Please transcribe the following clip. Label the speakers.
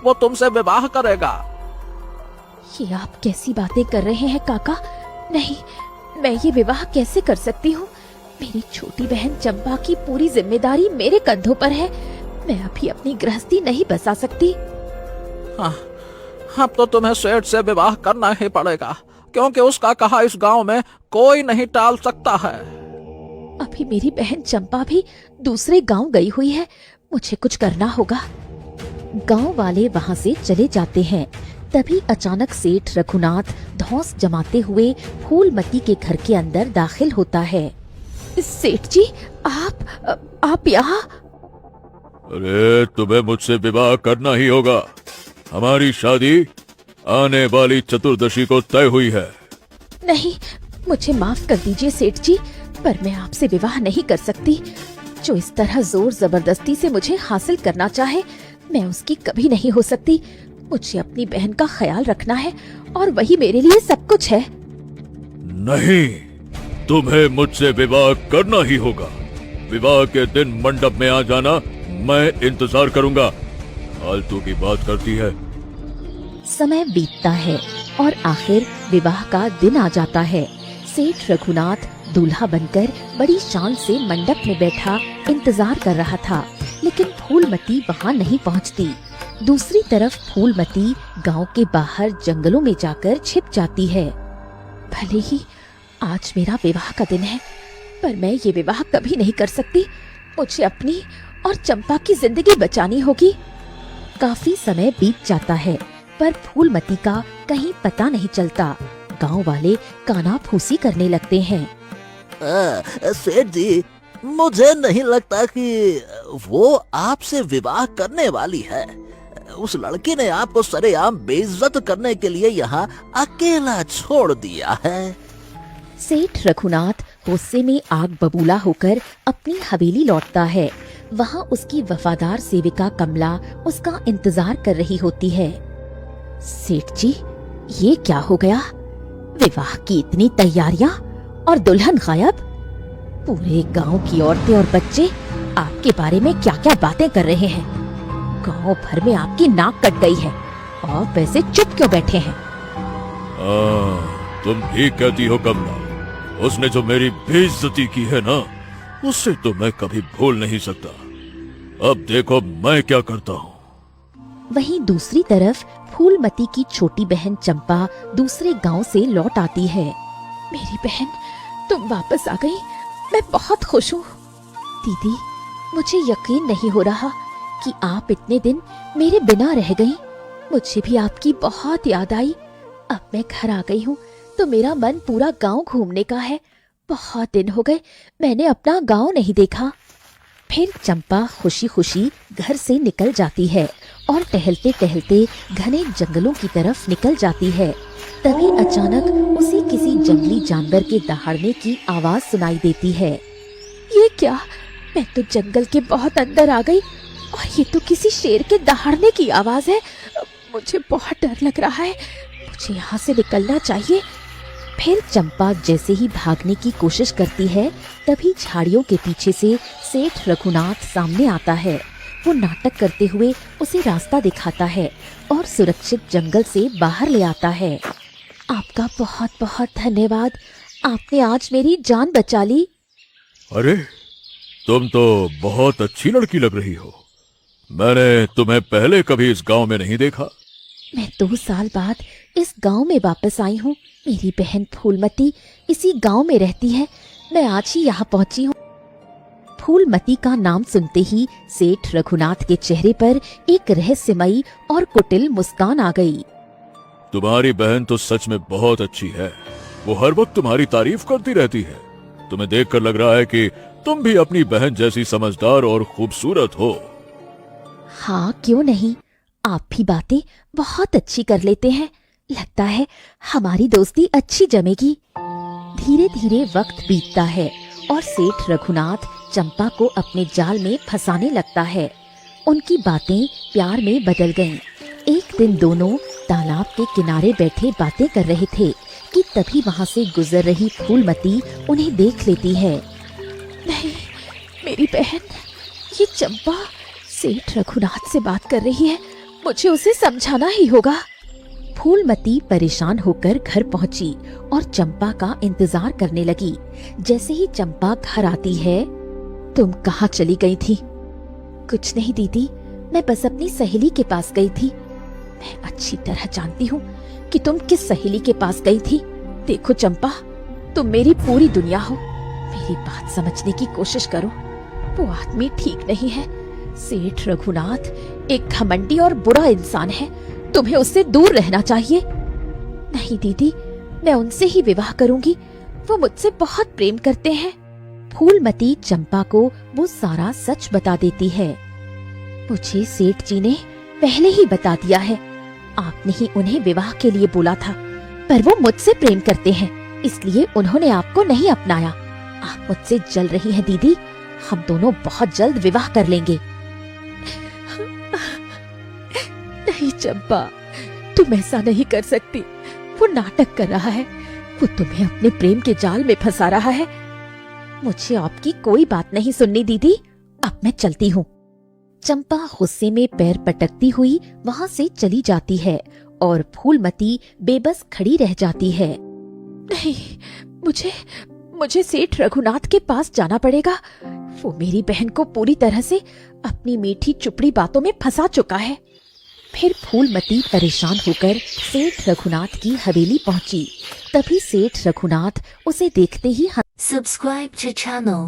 Speaker 1: वो तुमसे विवाह करेगा।
Speaker 2: ये आप कैसी बातें कर रहे हैं काका? नहीं, मैं ये विवाह कैसे कर सकती हूँ? मेरी छोटी बहन चंपा की पूरी जिम्मेदारी मेरे कंधों पर है। मैं अभी अपनी गृहस्थी नहीं बसा सकती।
Speaker 1: हाँ, अब तो तुम्हें सेठ से विवाह करना ही पड़ेगा, क्योंकि उसका कहा इस गांव में कोई नहीं टाल सकता है।
Speaker 2: अभी मेरी बहन चंपा भी दूसरे गांव गई हुई है, मुझे कुछ करना होगा। गांव वाले वहां से चले जाते हैं। तभी अचानक सेठ रघुनाथ धौंस जमाते हुए फूलमती के घर के अंदर दाखिल होता है। सेठ जी, आप यहाँ?
Speaker 3: अरे, तुम्हें मुझसे विवाह करना ही होगा। हमारी शादी आने वाली चतुर्दशी को तय हुई है।
Speaker 2: नहीं, मुझे माफ कर दीजिए सेठ जी, पर मैं आपसे विवाह नहीं कर सकती। जो इस तरह जोर जबरदस्ती से मुझे हासिल करना चाहे, मैं उसकी कभी नहीं हो सकती। मुझे अपनी बहन का ख्याल रखना है और वही मेरे लिए सब कुछ है।
Speaker 3: नहीं, तुम्हें मुझसे विवाह करना ही होगा। विवाह के दिन मंडप में आ जाना, मैं इंतजार करूंगा। फालतू की बात करती है।
Speaker 2: समय बीतता है और आखिर विवाह का दिन आ जाता है। सेठ रघुनाथ दूल्हा बनकर बड़ी शान से मंडप में बैठा इंतजार कर रहा था, लेकिन फूलमती वहाँ नहीं पहुँचती। दूसरी तरफ फूलमती गांव के बाहर जंगलों में जाकर छिप जाती है। भले ही आज मेरा विवाह का दिन है, पर मैं ये विवाह कभी नहीं कर सकती। मुझे अपनी और चंपा की जिंदगी बचानी होगी। काफी समय बीत जाता है, पर फूलमती का कहीं पता नहीं चलता। गांव वाले कानाफूसी करने लगते हैं।
Speaker 4: सेठ जी, मुझे नहीं लगता कि वो आपसे विवाह करने वाली है। उस लड़की ने आपको सरेआम बेइज्जत करने के लिए यहाँ अकेला छोड़ दिया है।
Speaker 2: सेठ रघुनाथ गुस्से में आग बबूला होकर अपनी हवेली लौटता है। वहाँ उसकी वफादार सेविका कमला उसका इंतजार कर रही होती है। सेठ जी, ये क्या हो गया? विवाह की इतनी तैयारियां और दुल्हन गायब। पूरे गांव की औरतें और बच्चे आपके बारे में क्या क्या बातें कर रहे हैं। गांव भर में आपकी नाक कट गई है और वैसे चुप क्यों बैठे हैं?
Speaker 3: तुम ठीक कहती हो कमला। उसने जो मेरी बेइज्जती की है ना, उससे तो मैं कभी भूल नहीं सकता। अब देखो मैं क्या करता हूँ।
Speaker 2: वहीं दूसरी तरफ फूलमती की छोटी बहन चंपा दूसरे गांव से लौट आती है। मेरी बहन, तुम वापस आ गई, मैं बहुत खुश हूँ। दीदी, मुझे यकीन नहीं हो रहा कि आप इतने दिन मेरे बिना रह गई। मुझे भी आपकी बहुत याद आई। अब मैं घर आ गई हूँ तो मेरा मन पूरा गांव घूमने का है। बहुत दिन हो गए मैंने अपना गांव नहीं देखा। फिर चंपा खुशी खुशी घर से निकल जाती है और टहलते टहलते घने जंगलों की तरफ निकल जाती है। तभी अचानक उसे किसी जंगली जानवर के दहाड़ने की आवाज सुनाई देती है। ये क्या? मैं तो जंगल के बहुत अंदर आ गई और ये तो किसी शेर के दहाड़ने की आवाज है। मुझे बहुत डर लग रहा है, मुझे यहाँ से निकलना चाहिए। फिर चंपा जैसे ही भागने की कोशिश करती है, तभी झाड़ियों के पीछे से सेठ रघुनाथ सामने आता है। वो नाटक करते हुए उसे रास्ता दिखाता है और सुरक्षित जंगल से बाहर ले आता है। आपका बहुत बहुत धन्यवाद, आपने आज मेरी जान बचा ली।
Speaker 3: अरे, तुम तो बहुत अच्छी लड़की लग रही हो। मैंने तुम्हें पहले कभी इस गांव में नहीं देखा।
Speaker 2: मैं 2 साल बाद इस गांव में वापस आई हूँ। मेरी बहन फूलमती इसी गांव में रहती है। मैं आज ही यहाँ पहुँची हूँ। फूलमती का नाम सुनते ही सेठ रघुनाथ के चेहरे पर एक रहस्यमयी और कुटिल मुस्कान आ गई।
Speaker 3: तुम्हारी बहन तो सच में बहुत अच्छी है। वो हर वक्त तुम्हारी तारीफ करती रहती है। तुम्हें देखकर लग रहा है कि तुम भी अपनी बहन जैसी समझदार और खूबसूरत हो।
Speaker 2: हाँ, क्यों नहीं। आप भी बातें बहुत अच्छी कर लेते हैं। लगता है हमारी दोस्ती अच्छी जमेगी। धीरे धीरे वक्त बीतता है और सेठ रघुनाथ चंपा को अपने जाल में फंसाने लगता है। उनकी बातें प्यार में बदल गईं। एक दिन दोनों तालाब के किनारे बैठे बातें कर रहे थे कि तभी वहाँ से गुजर रही फूलमती उन्हें देख लेती है। नहीं, मेरी बहन, ये चंपा सेठ रघुनाथ से बात कर रही है मुझे उसे समझाना ही होगा। फूलमती परेशान होकर घर पहुंची और चंपा का इंतजार करने लगी। जैसे ही चंपा घर आती है, तुम कहाँ चली गई थी? कुछ नहीं दीदी, मैं बस अपनी सहेली के पास गई थी। मैं अच्छी तरह जानती हूँ कि तुम किस सहेली के पास गई थी। देखो चंपा, तुम मेरी पूरी दुनिया हो। मेरी बात समझने की कोशिश करो। वो आदमी ठीक नहीं है। सेठ रघुनाथ एक घमंडी और बुरा इंसान है। तुम्हें उससे दूर रहना चाहिए। नहीं दीदी, मैं उनसे ही विवाह करूंगी। वो मुझसे बहुत प्रेम करते हैं। फूलमती चंपा को वो सारा सच बता देती है। मुझे सेठ जी ने पहले ही बता दिया है। आपने ही उन्हें विवाह के लिए बोला था, पर वो मुझसे प्रेम करते हैं, इसलिए उन्होंने आपको नहीं अपनाया। आप मुझसे जल रही हैं दीदी। हम दोनों बहुत जल्द विवाह कर लेंगे। नहीं चंपा, तुम ऐसा नहीं कर सकती। वो नाटक कर रहा है। वो तुम्हें अपने प्रेम के जाल में फंसा रहा है। मुझे आपकी कोई बात नहीं सुननी दीदी। अब मैं चलती हूँ। चंपा गुस्से में पैर पटकती हुई वहाँ से चली जाती है और फूलमती बेबस खड़ी रह जाती है। नहीं, मुझे सेठ रघुनाथ के पास जाना पड़ेगा। वो मेरी बहन को पूरी तरह से अपनी मीठी चुपड़ी बातों में फंसा चुका है। फिर फूलमती परेशान होकर सेठ रघुनाथ की हवेली पहुंची। तभी सेठ रघुनाथ उसे देखते ही
Speaker 5: Subscribe to channel.